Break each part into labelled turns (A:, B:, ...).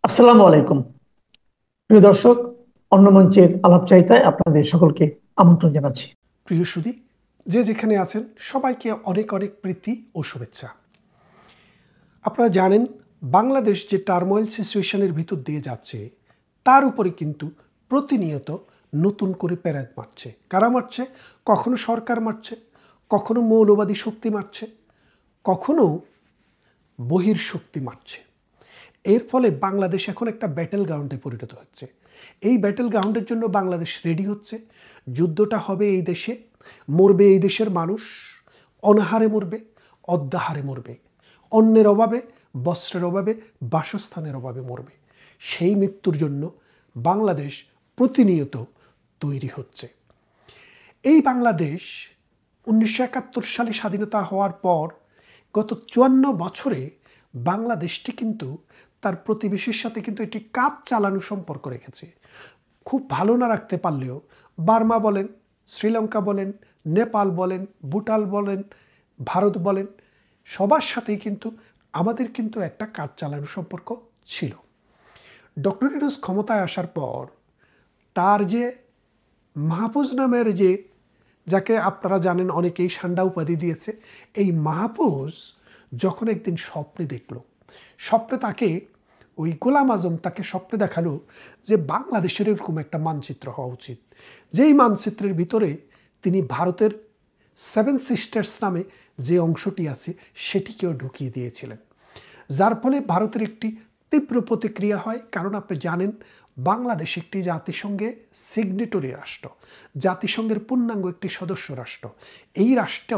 A: আসসালামু আলাইকুম। প্রিয় দর্শক, অন্য মঞ্চের আলাপচারিতায় আপনাদের সকলকে আমন্ত্রণ জানাচ্ছি।
B: প্রিয় সুধী, যে যেখানে আছেন সবাইকে অনেক অনেক প্রীতি ও শুভেচ্ছা। আপনারা জানেন, বাংলাদেশ যে টার্মোয়েল সিচুয়েশনের ভিতর দিয়ে যাচ্ছে, তার উপরে কিন্তু প্রতিনিয়ত নতুন করে প্যারেড মারছে। কারা মারছে? কখনো সরকার মারছে, কখনো মৌলবাদী শক্তি মারছে, কখনো বহির্শক্তি মারছে। এর ফলে বাংলাদেশ এখন একটা ব্যাটেল গ্রাউন্ডে পরিণত হচ্ছে। এই ব্যাটেল গ্রাউন্ডের জন্য বাংলাদেশ রেডি হচ্ছে। যুদ্ধটা হবে এই দেশে, মরবে এই দেশের মানুষ, অনাহারে মরবে, অদ্যাহারে মরবে, অন্নের অভাবে, বস্ত্রের অভাবে, বাসস্থানের অভাবে মরবে। সেই মৃত্যুর জন্য বাংলাদেশ প্রতিনিয়ত তৈরি হচ্ছে। এই বাংলাদেশ 1971 সালে স্বাধীনতা হওয়ার পর গত 54 বছরে বাংলাদেশটি কিন্তু তার প্রতিবেশীর সাথে কিন্তু একটি কাজ চালানো সম্পর্ক রেখেছে। খুব ভালো না রাখতে পারলেও বার্মা বলেন, শ্রীলঙ্কা বলেন, নেপাল বলেন, ভুটান বলেন, ভারত বলেন, সবার সাথেই কিন্তু আমাদের কিন্তু একটা কাজ চালানো সম্পর্ক ছিল। ডক্টর ইউনূস ক্ষমতায় আসার পর তার যে মাহফুজ নামের যাকে আপনারা জানেন অনেকেই সান্ডা উপাধি দিয়েছে, এই মাহফুজ যখন একদিন স্বপ্নে দেখল, স্বপ্নে তাকে ওই গোলাম আজম তাকে স্বপ্নে দেখালো যে বাংলাদেশের এরকম একটা মানচিত্র হওয়া উচিত, যেই মানচিত্রের ভিতরে তিনি ভারতের 7 সিস্টার্স নামে যে অংশটি আছে সেটিকেও ঢুকিয়ে দিয়েছিলেন। যার ফলে ভারতের একটি তীব্র প্রতিক্রিয়া হয়। কারণ আপনি জানেন, বাংলাদেশ একটি জাতিসংঘে সিগনেটরি রাষ্ট্র, জাতিসংঘের পূর্ণাঙ্গ একটি সদস্য রাষ্ট্র। এই রাষ্ট্র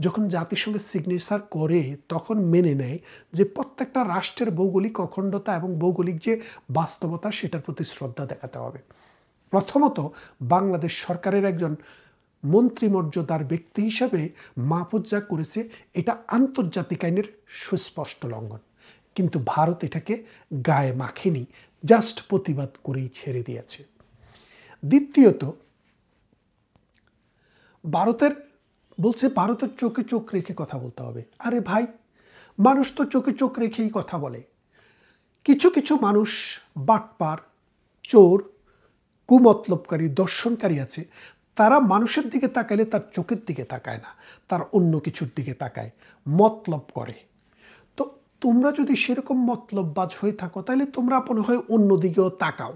B: যখন জাতিসংঘে সিগনেচার করে তখন মেনে নেয় যে প্রত্যেকটা রাষ্ট্রের ভৌগোলিক অখণ্ডতা এবং ভৌগোলিক যে বাস্তবতা সেটার প্রতি শ্রদ্ধা দেখাতে হবে। প্রথমত, বাংলাদেশ সরকারের একজন মন্ত্রীমর্যাদার ব্যক্তি হিসাবে মাহফুজ যা করেছে এটা আন্তর্জাতিক আইনের সুস্পষ্ট লঙ্ঘন। কিন্তু ভারত এটাকে গায়ে মাখেনি, জাস্ট প্রতিবাদ করেই ছেড়ে দিয়েছে। দ্বিতীয়ত, ভারতের চোখে চোখ রেখে কথা বলতে হবে। আরে ভাই, মানুষ তো চোখে চোখ রেখেই কথা বলে। কিছু কিছু মানুষ বাটপার, চোর, কুমতলবকারী, দর্শনকারী আছে, তারা মানুষের দিকে তাকাইলে তার চোখের দিকে তাকায় না, তার অন্য কিছুর দিকে তাকায়, মতলব করে। তো তোমরা যদি সেরকম মতলববাজ হয়ে থাকো তাহলে তোমরা মনে হয় অন্যদিকেও তাকাও।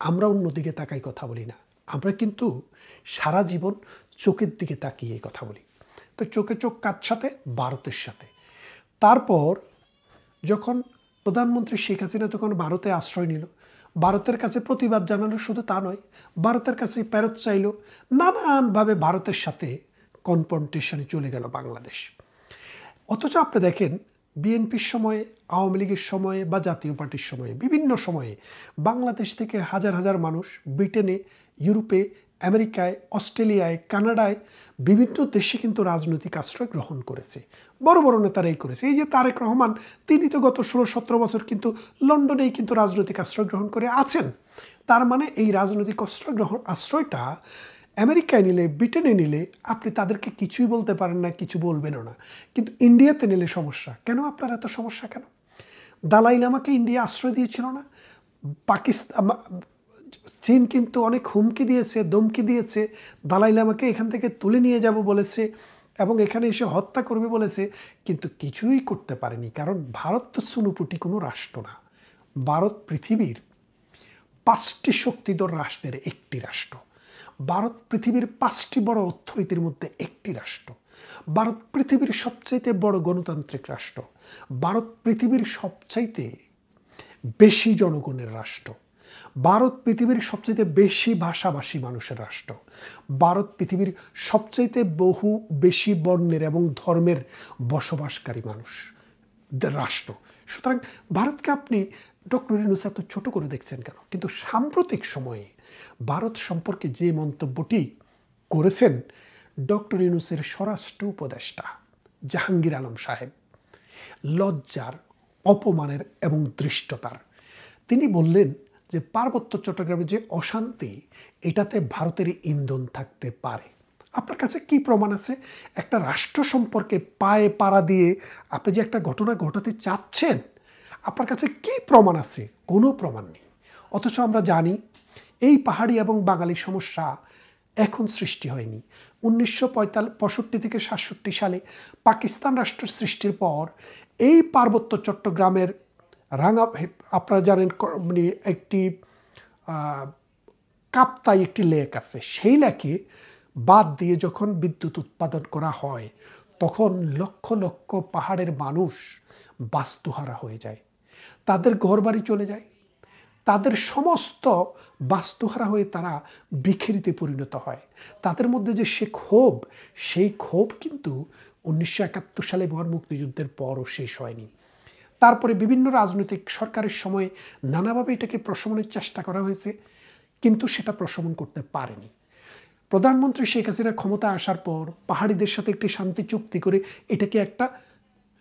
B: আমরা অন্যদিকে তাকাই কথা বলি না, আমরা কিন্তু সারা জীবন চোখের দিকে তাকিয়ে কথা বলি। তো চোখে চোখ কার সাথে? ভারতের সাথে। তারপর যখন প্রধানমন্ত্রী শেখ হাসিনা যখন ভারতে আশ্রয় নিল, ভারতের কাছে প্রতিবাদ জানালো, শুধু তা নয়, ভারতের কাছে ফেরত চাইল, নানানভাবে ভারতের সাথে কনফ্রন্টেশনে চলে গেল বাংলাদেশ। অথচ আপনি দেখেন, বিএনপির সময়ে, আওয়ামী লীগের সময়ে বা জাতীয় পার্টির সময়ে, বিভিন্ন সময়ে বাংলাদেশ থেকে হাজার হাজার মানুষ ব্রিটেনে, ইউরোপে, আমেরিকায়, অস্ট্রেলিয়ায়, কানাডায়, বিভিন্ন দেশে কিন্তু রাজনৈতিক আশ্রয় গ্রহণ করেছে। বড় বড় নেতারাই করেছে। এই যে তারেক রহমান, তিনি তো গত 16-17 বছর কিন্তু লন্ডনেই কিন্তু রাজনৈতিক আশ্রয় গ্রহণ করে আছেন। তার মানে এই রাজনৈতিক আশ্রয়টা আমেরিকায় নিলে, ব্রিটেনে নিলে আপনি তাদেরকে কিছুই বলতে পারেন না, কিছু বলবেনও না। কিন্তু ইন্ডিয়াতে নিলে সমস্যা কেন? আপনার এত সমস্যা কেন? দালাই লামাকে ইন্ডিয়া আশ্রয় দিয়েছিল না? পাকিস্তান, চীন কিন্তু অনেক হুমকি দিয়েছে, ধমকি দিয়েছে, দালাই লামাকে এখান থেকে তুলে নিয়ে যাব বলেছে এবং এখানে এসে হত্যা করবে বলেছে, কিন্তু কিছুই করতে পারেনি। কারণ ভারত তো সুনুপুটি কোনো রাষ্ট্র না। ভারত পৃথিবীর 5টি শক্তিধর রাষ্ট্রের একটি রাষ্ট্র। ভারত পৃথিবীর 5টি বড় অর্থনীতির মধ্যে একটি রাষ্ট্র। ভারত পৃথিবীর সবচাইতে বড় গণতান্ত্রিক রাষ্ট্র। ভারত পৃথিবীর সবচাইতে বেশি জনগণের রাষ্ট্র। ভারত পৃথিবীর সবচাইতে বেশি ভাষাভাষী মানুষের রাষ্ট্র। ভারত পৃথিবীর সবচাইতে বেশি বর্ণের এবং ধর্মের বসবাসকারী রাষ্ট্র। সুতরাং ভারতকে আপনি ডক্টর ইউনূস এত ছোট করে দেখছেন কেন? কিন্তু সাম্প্রতিক সময়ে ভারত সম্পর্কে যে মন্তব্যটি করেছেন ডক্টর ইউনূসের স্বরাষ্ট্র উপদেষ্টা জাহাঙ্গীর আলম সাহেব, লজ্জার, অপমানের এবং ধৃষ্টতার। তিনি বললেন যে পার্বত্য চট্টগ্রামে যে অশান্তি, এটাতে ভারতের ইন্ধন থাকতে পারে। আপনার কাছে কি প্রমাণ আছে? একটা রাষ্ট্র সম্পর্কে পায়ে পাড়া দিয়ে আপনি যে একটা ঘটনা ঘটাতে চাচ্ছেন, আপনার কাছে কি প্রমাণ আছে? কোনো প্রমাণ নেই। অথচ আমরা জানি এই পাহাড়ি এবং বাঙালি সমস্যা এখন সৃষ্টি হয়নি। 1965 থেকে 67 সালে পাকিস্তান রাষ্ট্র সৃষ্টির পর এই পার্বত্য চট্টগ্রামের রাঙা, আপনারা জানেন মানে একটি কাপ্তাই একটি লেক আছে, সেই লেকে বাদ দিয়ে যখন বিদ্যুৎ উৎপাদন করা হয় তখন লক্ষ লক্ষ পাহাড়ের মানুষ বাস্তুহারা হয়ে যায়, তাদের ঘরবাড়ি চলে যায়, তাদের সমস্ত বাস্তুহারা হয়ে তারা বিখেরিতে পরিণত হয়। তাদের মধ্যে যে সে ক্ষোভ, সেই ক্ষোভ কিন্তু 1971 সালে মহান মুক্তিযুদ্ধের পরও শেষ হয়নি। তারপরে বিভিন্ন রাজনৈতিক সরকারের সময় নানাভাবে এটাকে প্রশমনের চেষ্টা করা হয়েছে, কিন্তু সেটা প্রশমন করতে পারেনি। প্রধানমন্ত্রী শেখ হাসিনা ক্ষমতা আসার পর পাহাড়িদের সাথে একটি শান্তি চুক্তি করে এটাকে একটা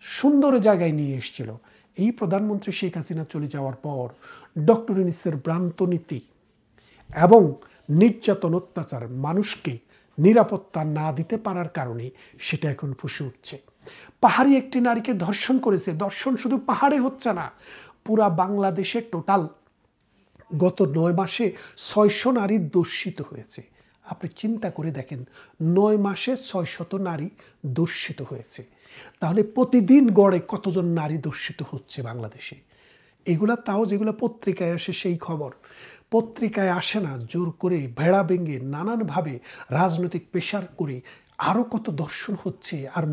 B: সুন্দর জায়গায় নিয়ে এসেছিল। এই প্রধানমন্ত্রী শেখ হাসিনা চলে যাওয়ার পর ডক্টর ইউনূসের ভ্রান্ত নীতি এবং নির্যাতন অত্যাচার মানুষকে নিরাপত্তা না দিতে পারার কারণে সেটা এখন ফুসে উঠছে। পাহাড়ি একটি নারীকে ধর্ষণ করেছে। ধর্ষণ শুধু পাহাড়ে হচ্ছে না, পুরা বাংলাদেশে টোটাল গত 9 মাসে 600 নারী দর্শিত হয়েছে। আপনি চিন্তা করে দেখেন, 9 মাসে 600 নারী দর্শিত হয়েছে। তাহলে প্রতিদিন গড়ে কতজন নারী দর্শিত হচ্ছে বাংলাদেশে? এগুলা তাও যেগুলো পত্রিকায় আসে সেই খবর। পত্রিকায় আসে না, জোর করে ভেড়া ভেঙে নানানভাবে রাজনৈতিক প্রেশার করে আরও কত দর্শন হচ্ছে, আর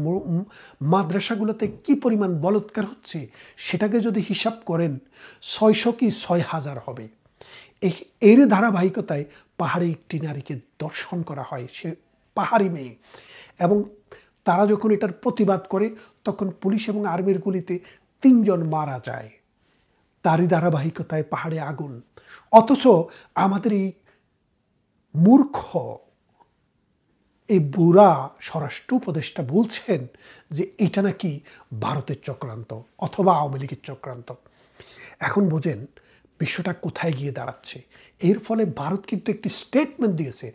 B: মাদ্রাসাগুলোতে কি পরিমাণ বলৎকার হচ্ছে সেটাকে যদি হিসাব করেন 600 কি 6000 হবে। এর ধারাবাহিকতায় পাহাড়ে একটি নারীকে দর্শন করা হয়, সে পাহাড়ি মেয়ে, এবং তারা যখন এটার প্রতিবাদ করে তখন পুলিশ এবং আর্মির গুলিতে 3 জন মারা যায়। তারই ধারাবাহিকতায় পাহাড়ে আগুন। অথচ আমাদের এই মূর্খ, এই বুড়া স্বরাষ্ট্র উপদেষ্টা বলছেন যে এটা নাকি ভারতের চক্রান্ত অথবা আওয়ামী লীগের চক্রান্ত। এখন বোঝেন বিশ্বটা কোথায় গিয়ে দাঁড়াচ্ছে। এর ফলে ভারত কিন্তু একটি স্টেটমেন্ট দিয়েছে।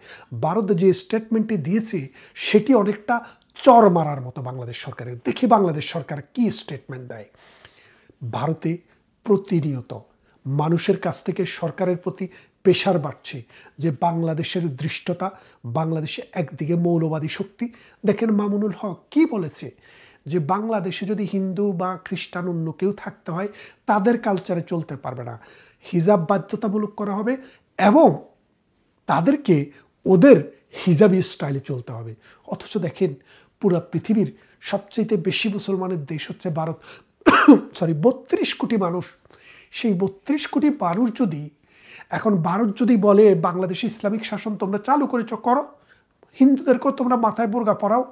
B: ভারত যে স্টেটমেন্টটি দিয়েছে সেটি অনেকটা চর মারার মতো বাংলাদেশ সরকারের। দেখি বাংলাদেশ সরকার কি স্টেটমেন্ট দেয়। ভারতে প্রতিনিয়ত মানুষের কাছ থেকে সরকারের প্রতি প্রেশার বাড়ছে যে বাংলাদেশের দৃষ্টতা, বাংলাদেশে একদিকে মৌলবাদী শক্তি। দেখেন মামুনুল হক কি বলেছে, যে বাংলাদেশে যদি হিন্দু বা খ্রিস্টান অন্য কেউ থাকতে হয় তাদের কালচারে চলতে পারবে না, হিজাব বাধ্যতামূলক করা হবে এবং তাদেরকে ওদের হিজাবি স্টাইলে চলতে হবে। অথচ দেখেন পুরো পৃথিবীর সবচেয়ে বেশি মুসলমানের দেশ হচ্ছে ভারত, 32 কোটি মানুষ। সেই 32 কোটি মানুষ যদি এখন ভারত যদি বলে বাংলাদেশে ইসলামিক শাসন তোমরা চালু করেছ, করো, হিন্দুদেরকেও তোমরা মাথায় বোরকা পরাও,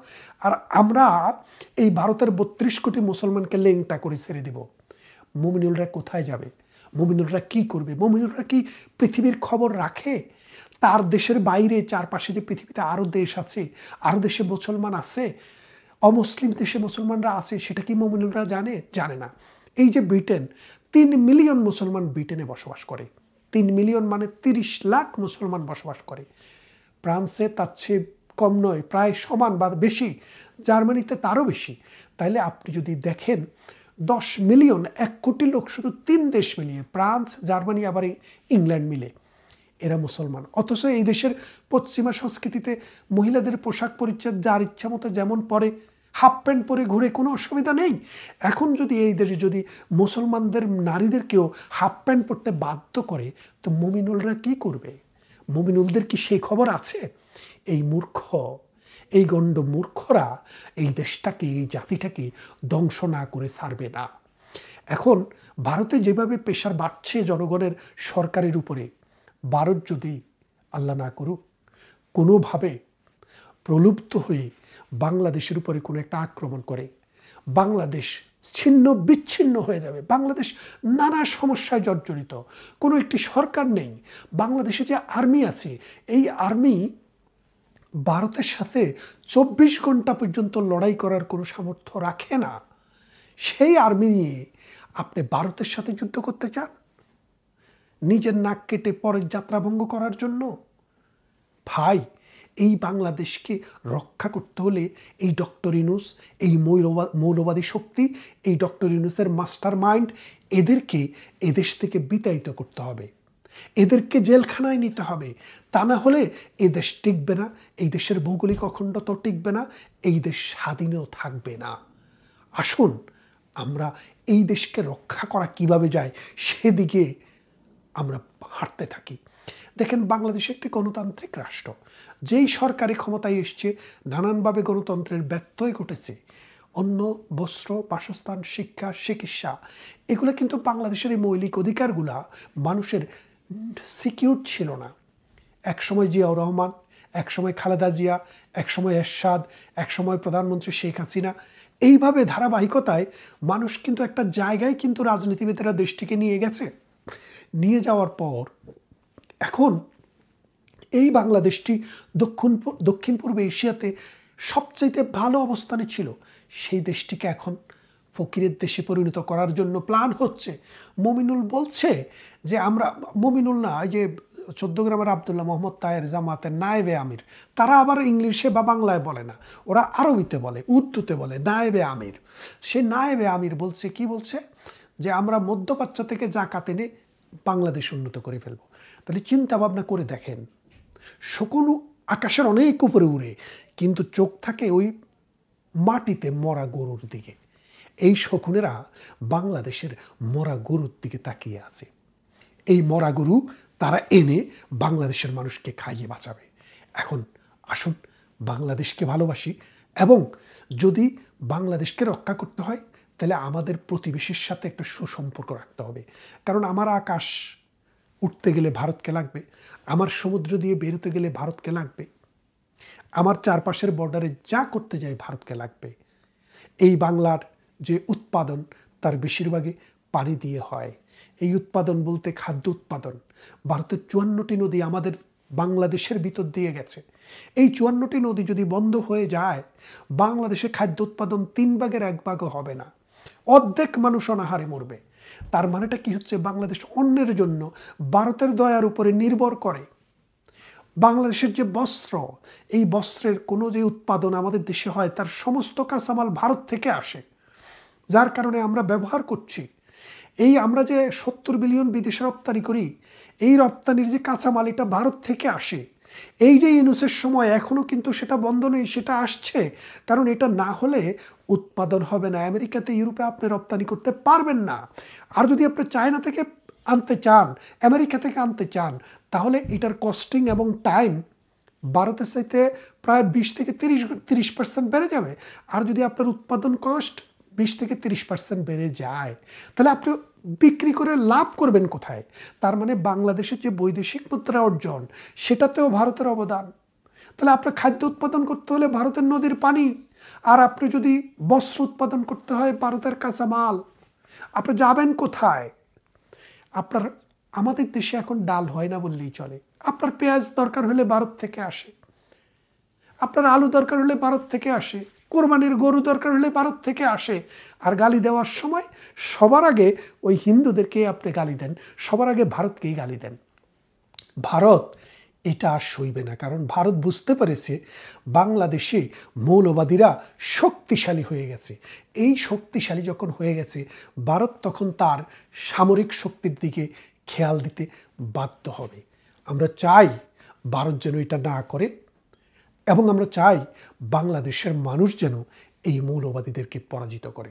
B: আর আমরা এই ভারতের 32 কোটি মুসলমানকে লেংটা করে ছেড়ে দেব, মুমিনুলরা কোথায় যাবে? মুমিনুলরা কি করবে? মুমিনুলরা কি পৃথিবীর খবর রাখে? তার দেশের বাইরে চারপাশে যে পৃথিবীতে আরও দেশ আছে, আরও দেশে মুসলমান আছে, অমুসলিম দেশে মুসলমানরা আছে, সেটা কি মুমিনুলরা জানে? জানে না। এই যে ব্রিটেন, 3 মিলিয়ন মুসলমান ব্রিটেনে বসবাস করে। 3 মিলিয়ন মানে 30 লাখ মুসলমান বসবাস করে। ফ্রান্সে তার চেয়ে কম নয়, প্রায় সমান বা বেশি। জার্মানিতে তারও বেশি। তাইলে আপনি যদি দেখেন 10 মিলিয়ন, 1 কোটি লোক শুধু 3 দেশ মিলিয়ে, ফ্রান্স, জার্মানি আবার ইংল্যান্ড মিলে, এরা মুসলমান। অথচ এই দেশের পশ্চিমা সংস্কৃতিতে মহিলাদের পোশাক পরিচ্ছদ যার ইচ্ছা মতো যেমন পরে, হাফ প্যান্ট পরে ঘুরে, কোনো অসুবিধা নেই। এখন যদি এই দেশে যদি মুসলমানদের নারীদেরকেও হাফ প্যান্ট পরতে বাধ্য করে, তো মুমিনুলরা কি করবে? মুমিনুলদের কি সেই খবর আছে? এই মূর্খ, এই গণ্ড মূর্খরা এই দেশটাকে, এই জাতিটাকে ধ্বংস না করে ছাড়বে না। এখন ভারতে যেভাবে প্রেশার বাড়ছে জনগণের সরকারের উপরে, ভারত যদি আল্লাহ না করুক কোনোভাবে প্রলুব্ধ হয়ে বাংলাদেশের উপরে কোনো একটা আক্রমণ করে, বাংলাদেশ ছিন্ন বিচ্ছিন্ন হয়ে যাবে। বাংলাদেশ নানা সমস্যায় জর্জরিত, কোনো একটি সরকার নেই। বাংলাদেশে যে আর্মি আছে, এই আর্মি ভারতের সাথে 24 ঘন্টা পর্যন্ত লড়াই করার কোনো সামর্থ্য রাখে না। সেই আর্মি নিয়ে আপনি ভারতের সাথে যুদ্ধ করতে চান নিজের নাক কেটে পরের যাত্রা ভঙ্গ করার জন্য? ভাই, এই বাংলাদেশকে রক্ষা করতে হলে এই ডক্টর ইউনূস, এই মৌলবাদী শক্তি, এই ডক্টর ইউনূসের মাস্টার মাইন্ড, এদেরকে এদেশ থেকে বিতাড়িত করতে হবে, এদেরকে জেলখানায় নিতে হবে। তা না হলে এই দেশ টিকবে না, এই দেশের ভৌগোলিক অখণ্ডতা টিকবে না, এই দেশ স্বাধীনও থাকবে না। আসুন আমরা এই দেশকে রক্ষা করা কিভাবে যায় সেদিকে আমরা হাঁটতে থাকি। দেখেন, বাংলাদেশ একটি গণতান্ত্রিক রাষ্ট্র। যেই সরকারি ক্ষমতায় এসছে নানানভাবে গণতন্ত্রের ব্যত্যয় ঘটেছে। অন্ন, বস্ত্র, বাসস্থান, শিক্ষা, চিকিৎসা, এগুলো কিন্তু বাংলাদেশের এই মৌলিক অধিকারগুলা মানুষের সিকিউর ছিল না। একসময় জিয়াউর রহমান, একসময় খালেদা জিয়া, একসময় এরশাদ, একসময় প্রধানমন্ত্রী শেখ হাসিনা, এইভাবে ধারাবাহিকতায় মানুষ কিন্তু একটা জায়গায় কিন্তু রাজনীতিবিদেরা দেশটিকে নিয়ে গেছে। নিয়ে যাওয়ার পর এখন এই বাংলাদেশটি দক্ষিণ পূর্ব এশিয়াতে সবচাইতে ভালো অবস্থানে ছিল। সেই দেশটিকে এখন ফকিরের দেশে পরিণত করার জন্য প্ল্যান হচ্ছে। মমিনুল বলছে যে আমরা, মমিনুল না, যে 14 গ্রামের আবদুল্লাহ মোহাম্মদ তাহের জামাতের নায়েবে আমির, তারা আবার ইংলিশে বা বাংলায় বলে না, ওরা আরবিতে বলে, উর্দুতে বলে নায়েবে আমির। সে নায়েবে আমির বলছে, কি বলছে, যে আমরা মধ্যপ্রাচ্য থেকে জাকাত এনে বাংলাদেশ উন্নত করে ফেলবো। তাহলে চিন্তা ভাবনা করে দেখেন, শকুন আকাশের অনেক উপরে উড়ে, কিন্তু চোখ থাকে ওই মাটিতে মরা গরুর দিকে। এই শকুনেরা বাংলাদেশের মরা গরুর দিকে তাকিয়ে আছে। এই মরা গরু তারা এনে বাংলাদেশের মানুষকে খাইয়ে বাঁচাবে। এখন আসুন বাংলাদেশকে ভালোবাসি, এবং যদি বাংলাদেশকে রক্ষা করতে হয় তাহলে আমাদের প্রতিবেশীর সাথে একটা সুসম্পর্ক রাখতে হবে। কারণ আমার আকাশ উঠতে গেলে ভারতকে লাগবে, আমার সমুদ্র দিয়ে বেরোতে গেলে ভারতকে লাগবে, আমার চারপাশের বর্ডারে যা করতে যাই ভারতকে লাগবে। এই বাংলার যে উৎপাদন তার বেশিরভাগই পানি দিয়ে হয়। এই উৎপাদন বলতে খাদ্য উৎপাদন। ভারতের 54টি নদী আমাদের বাংলাদেশের ভিতর দিয়ে গেছে। এই 54টি নদী যদি বন্ধ হয়ে যায়, বাংলাদেশে খাদ্য উৎপাদন 3 ভাগের 1 ভাগও হবে না, অর্ধেক মানুষ অনাহারে মরবে। তার মানেটা কি হচ্ছে, বাংলাদেশ অন্যের জন্য ভারতের দয়ার উপরে নির্ভর করে। বাংলাদেশের যে বস্ত্র, এই বস্ত্রের কোনো যে উৎপাদন আমাদের দেশে হয় তার সমস্ত কাঁচামাল ভারত থেকে আসে, যার কারণে আমরা ব্যবহার করছি। এই আমরা যে 70 বিলিয়ন বিদেশে রপ্তানি করি, এই রপ্তানির যে কাঁচামাল এটা ভারত থেকে আসে। এই যে ইউনূসের সময় এখনও কিন্তু সেটা বন্ধ নেই, সেটা আসছে। কারণ এটা না হলে উৎপাদন হবে না। আমেরিকাতে, ইউরোপে আপনি রপ্তানি করতে পারবেন না। আর যদি আপনি চায়না থেকে আনতে চান, আমেরিকা থেকে আনতে চান, তাহলে এটার কস্টিং এবং টাইম ভারতের চাইতে প্রায় 20 থেকে 30% বেড়ে যাবে। আর যদি আপনার উৎপাদন কস্ট 20 থেকে 30% বেড়ে যায়, তাহলে আপনি বিক্রি করে লাভ করবেন কোথায়? তার মানে বাংলাদেশের যে বৈদেশিক মুদ্রা অর্জন, সেটাতেও ভারতের অবদান। তাহলে আপনার খাদ্য উৎপাদন করতে হলে ভারতের নদীর পানি, আর আপনি যদি বস্ত্র উৎপাদন করতে হয় ভারতের কাঁচামাল, আপনি যাবেন কোথায়? আপনার, আমাদের দেশে এখন ডাল হয় না বললেই চলে। আপনার পেঁয়াজ দরকার হলে ভারত থেকে আসে, আপনার আলু দরকার হলে ভারত থেকে আসে, কোরবানির গরু দরকার হলে ভারত থেকে আসে। আর গালি দেওয়ার সময় সবার আগে ওই হিন্দুদেরকে আপনি গালি দেন, সবার আগে ভারতকেই গালি দেন। ভারত এটা আর সইবে না, কারণ ভারত বুঝতে পেরেছে বাংলাদেশে মৌলবাদীরা শক্তিশালী হয়ে গেছে। এই শক্তিশালী যখন হয়ে গেছে, ভারত তখন তার সামরিক শক্তির দিকে খেয়াল দিতে বাধ্য হবে। আমরা চাই ভারত যেন এটা না করে, এবং আমরা চাই বাংলাদেশের মানুষ যেন এই মৌলবাদীদেরকে পরাজিত করে।